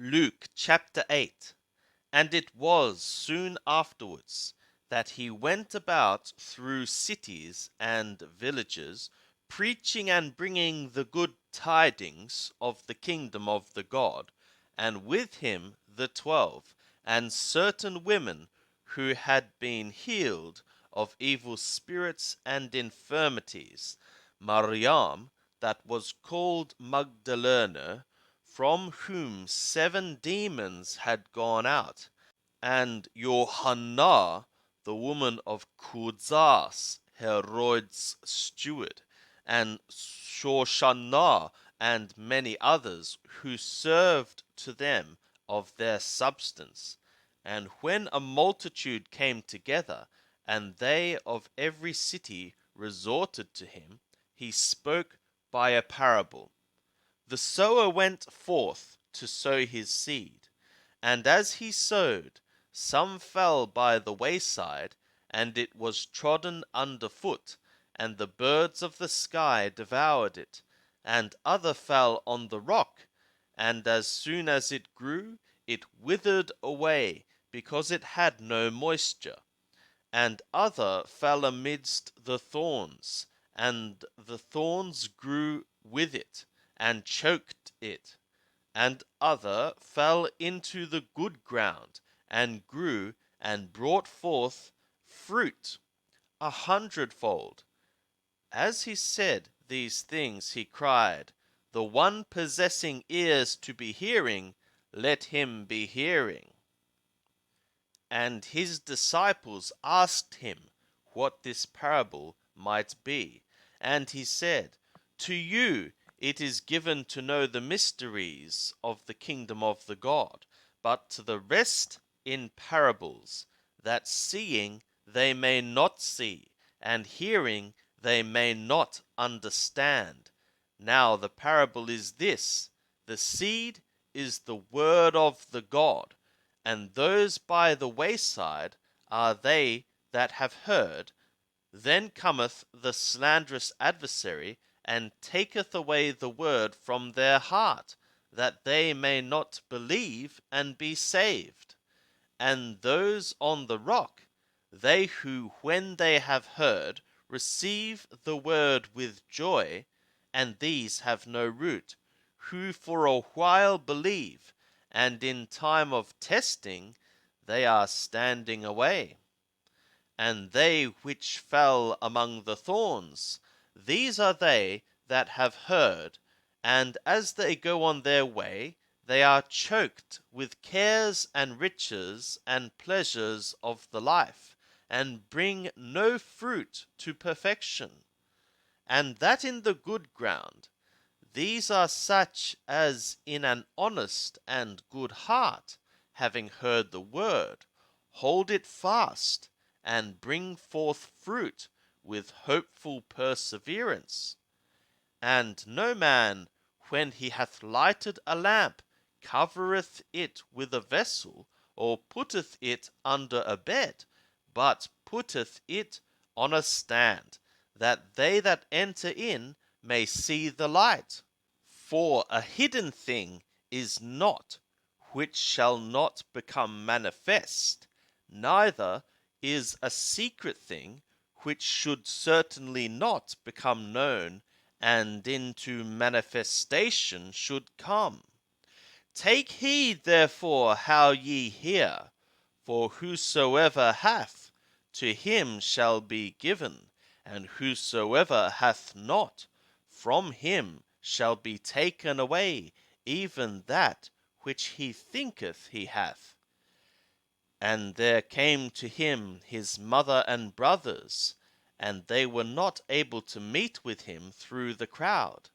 Luke chapter 8. And it was soon afterwards that he went about through cities and villages, preaching and bringing the good tidings of the kingdom of the God, and with him the 12, and certain women who had been healed of evil spirits and infirmities, Mariam, that was called Magdalene, from whom 7 demons had gone out, and Johanna, the woman of Kudzas, Herod's steward, and Shoshannah, and many others, who served to them of their substance. And when a multitude came together, and they of every city resorted to him, he spoke by a parable. The sower went forth to sow his seed, and as he sowed, some fell by the wayside, and it was trodden under foot, and the birds of the sky devoured it. And other fell on the rock, and as soon as it grew, it withered away, because it had no moisture. And other fell amidst the thorns, and the thorns grew with it, and choked it. And other fell into the good ground, and grew, and brought forth fruit 100-fold. As he said these things, he cried, The one possessing ears to be hearing, let him be hearing. And his disciples asked him what this parable might be. And he said, To you it is given to know the mysteries of the kingdom of the God, but to the rest in parables, that seeing they may not see, and hearing they may not understand. Now the parable is this: the seed is the word of the God, and those by the wayside are they that have heard. Then cometh the slanderous adversary, and taketh away the word from their heart, that they may not believe and be saved. And those on the rock, they who, when they have heard, receive the word with joy, and these have no root, who for a while believe, and in time of testing they are standing away. And they which fell among the thorns, these are they that have heard, and as they go on their way, they are choked with cares and riches and pleasures of the life, and bring no fruit to perfection. And that in the good ground, these are such as in an honest and good heart, having heard the word, hold it fast, and bring forth fruit with hopeful perseverance. And no man, when he hath lighted a lamp, covereth it with a vessel, or putteth it under a bed, but putteth it on a stand, that they that enter in may see the light. For a hidden thing is not, which shall not become manifest, neither is a secret thing, which should certainly not become known, and into manifestation should come. Take heed therefore how ye hear, for whosoever hath, to him shall be given, and whosoever hath not, from him shall be taken away even that which he thinketh he hath. And there came to him his mother and brothers, and they were not able to meet with him through the crowd.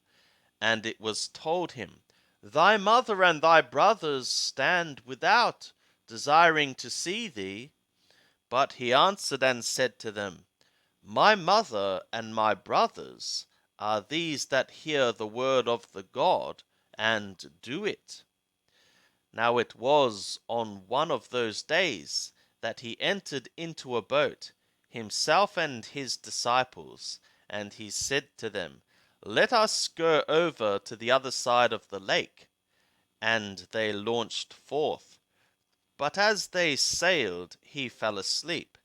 And it was told him, Thy mother and thy brothers stand without, desiring to see thee. But he answered and said to them, My mother and my brothers are these that hear the word of the God, and do it. Now it was on one of those days that he entered into a boat, himself and his disciples, and he said to them, Let us go over to the other side of the lake. and they launched forth. But as they sailed, he fell asleep,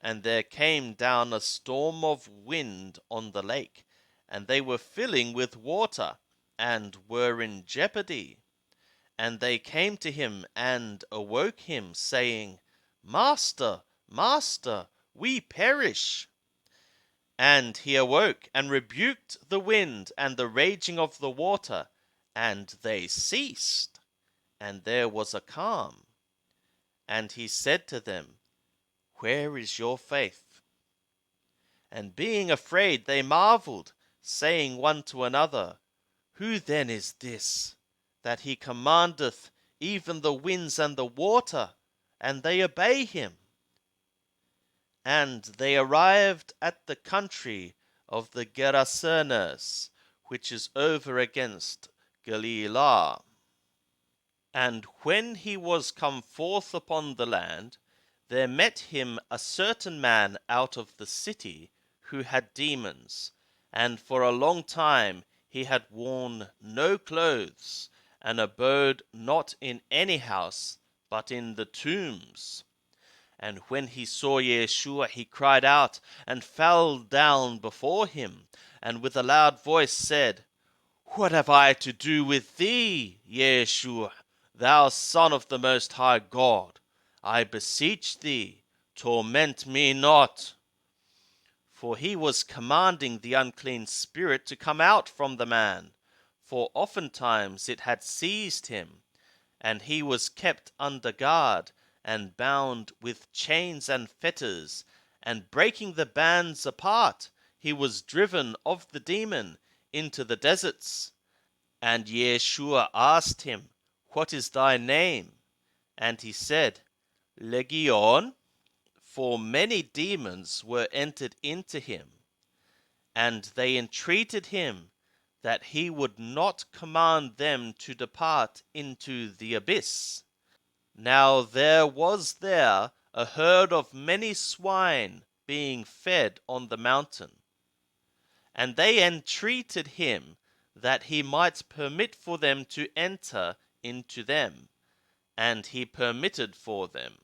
and there came down a storm of wind on the lake, and they were filling with water, and were in jeopardy. And they came to him and awoke him, saying, Master, Master, we perish. And he awoke and rebuked the wind and the raging of the water, and they ceased, and there was a calm. And he said to them, Where is your faith? And being afraid, they marveled, saying one to another, Who then is this, that he commandeth even the winds and the water, and they obey him? And they arrived at the country of the Gerasenes, which is over against Galilee. And when he was come forth upon the land, there met him a certain man out of the city, who had demons, and for a long time he had worn no clothes, and abode not in any house, but in the tombs. And when he saw Yeshua, he cried out, and fell down before him, and with a loud voice said, What have I to do with thee, Yeshua, thou Son of the Most High God? I beseech thee, torment me not. For he was commanding the unclean spirit to come out from the man, for oftentimes it had seized him, and he was kept under guard, and bound with chains and fetters, and breaking the bands apart, he was driven of the demon into the deserts. And Yeshua asked him, What is thy name? And he said, Legion, for many demons were entered into him. And they entreated him that he would not command them to depart into the abyss. Now there was there a herd of many swine being fed on the mountain. And they entreated him that he might permit for them to enter into them. And he permitted for them.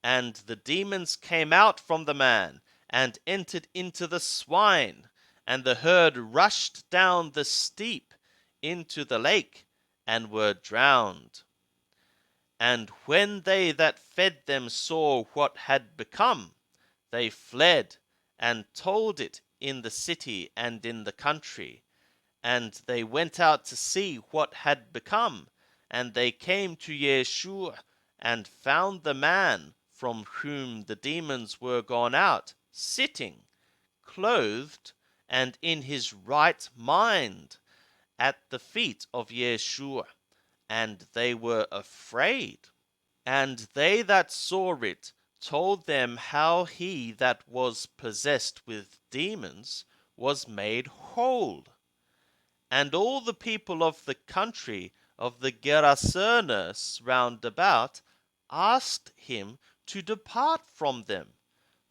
And the demons came out from the man, and entered into the swine, and the herd rushed down the steep into the lake, and were drowned. And when they that fed them saw what had become, they fled, and told it in the city and in the country. And they went out to see what had become, and they came to Yeshua, and found the man from whom the demons were gone out, sitting, clothed, and in his right mind, at the feet of Yeshua, and they were afraid. And they that saw it told them how he that was possessed with demons was made whole. And all the people of the country of the Gerasenes round about asked him to depart from them,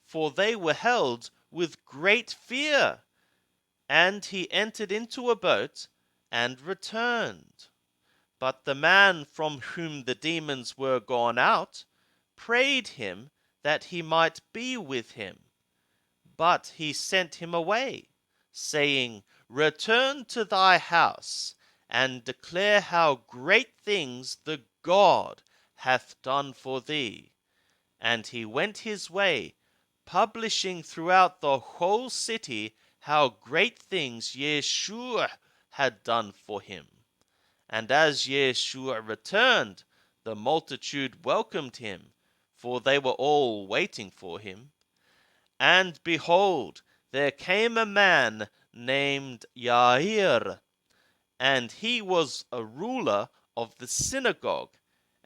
for they were held with great fear. And he entered into a boat and returned. But the man from whom the demons were gone out prayed him that he might be with him. But he sent him away, saying, Return to thy house, and declare how great things the God hath done for thee. And he went his way, publishing throughout the whole city how great things Yeshua had done for him. And as Yeshua returned, the multitude welcomed him, for they were all waiting for him. And behold, there came a man named Yair, and he was a ruler of the synagogue.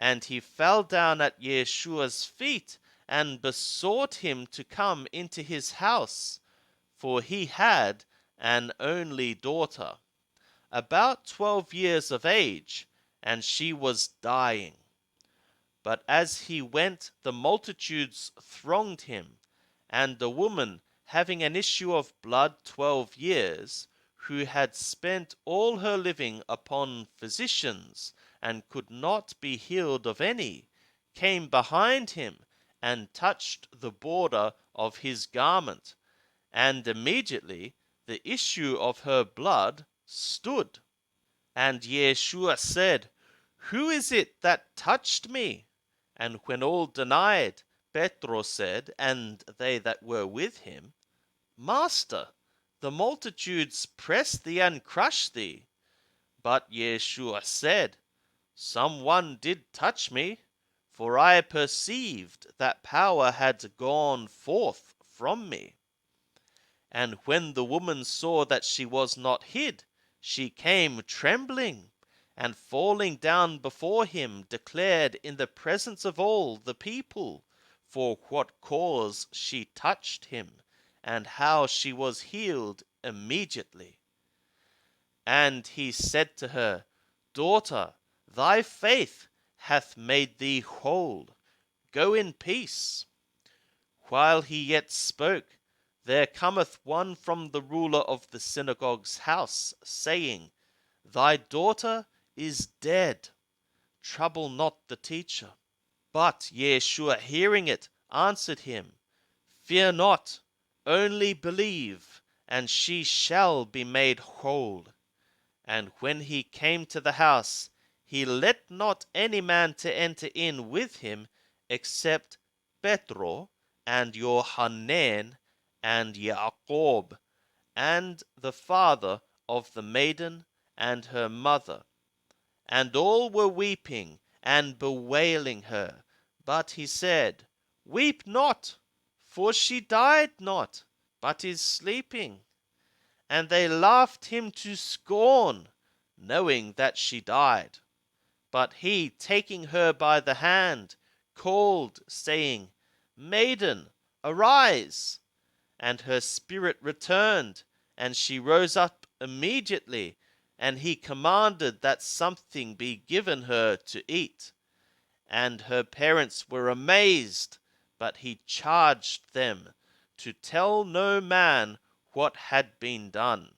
And he fell down at Yeshua's feet, and besought him to come into his house, for he had an only daughter, about 12 years of age, and she was dying. But as he went, the multitudes thronged him, and a woman having an issue of blood 12 years, who had spent all her living upon physicians, and could not be healed of any, came behind him and touched the border of his garment, and immediately the issue of her blood stood. And Yeshua said, "Who is it that touched me?" And when all denied, Petro said, and they that were with him, "Master, the multitudes press thee and crush thee." But Yeshua said, "Some one did touch me, for I perceived that power had gone forth from me." And when the woman saw that she was not hid, she came trembling, and falling down before him, declared in the presence of all the people for what cause she touched him, and how she was healed immediately. And he said to her, "Daughter, thy faith hath made thee whole. Go in peace." While he yet spoke, there cometh one from the ruler of the synagogue's house, saying, "Thy daughter is dead. Trouble not the teacher." But Yeshua, hearing it, answered him, "Fear not, only believe, and she shall be made whole." And when he came to the house, he let not any man to enter in with him, except Petro, and Johanan, and Jacob, and the father of the maiden, and her mother. And all were weeping and bewailing her. But he said, "Weep not, for she died not, but is sleeping." And they laughed him to scorn, knowing that she died. But he, taking her by the hand, called, saying, "Maiden, arise." And her spirit returned, and she rose up immediately. And he commanded that something be given her to eat. And her parents were amazed, but he charged them to tell no man what had been done.